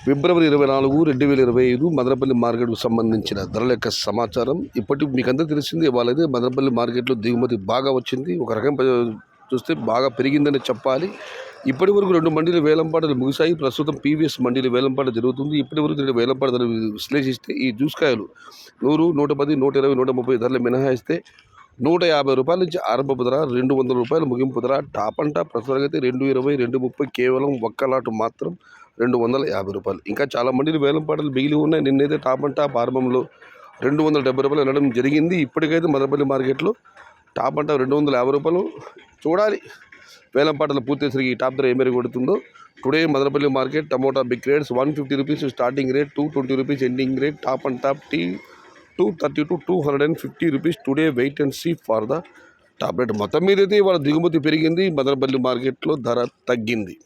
ఫిబ్రవరి 24, 2025 మదనపల్లి మార్కెట్కు సంబంధించిన ధరల యొక్క సమాచారం. ఇప్పటికి మీకు అందరూ తెలిసింది. ఇవాళైతే మదనపల్లి మార్కెట్లో దిగుమతి బాగా వచ్చింది. ఒక రకం చూస్తే బాగా పెరిగిందని చెప్పాలి. ఇప్పటి వరకు 2 మండీలు వేలంపాటలు ముగిశాయి. ప్రస్తుతం పీవీఎస్ మండీలు వేలంపాట జరుగుతుంది. ఇప్పటి వరకు 2 వేలంపాట ధరలు విశ్లేషిస్తే ఈ జ్యూస్కాయలు 100, 110, 120, 130 ధరలు మినహాయిస్తే 150 రూపాయల నుంచి ఆరంభపు ధర, 200 రూపాయలు ముగింపు ధర. టాప్ అండ్ టాప్ ప్రస్తుతానికి అయితే 220, 230 కేవలం ఒక్క లాటు మాత్రం 250 రూపాయలు. ఇంకా చాలా మండీలు వేలంపాటలు మిగిలి ఉన్నాయి. నిన్నైతే టాప్ అండ్ టాప్ ఆరంభంలో 270 రూపాయలు వెళ్ళడం జరిగింది. ఇప్పటికైతే మదనపల్లి మార్కెట్లో టాప్ అండ్ టాప్ 250 రూపాయలు. చూడాలి వేలంపాటలు పూర్తయ్యేసరికి ఈ టాప్ ధర ఏ మేరకు కొడుతుందో. Today Madanapalle market tomato big rates 150 rupees starting rate, 220 rupees ending rate. Top and top టీ 230 to 250 rupees. Today wait and see for the top rate. మొత్తం మీద అయితే ఇవాళ దిగుమతి పెరిగింది, మదనపల్లి మార్కెట్లో ధర తగ్గింది.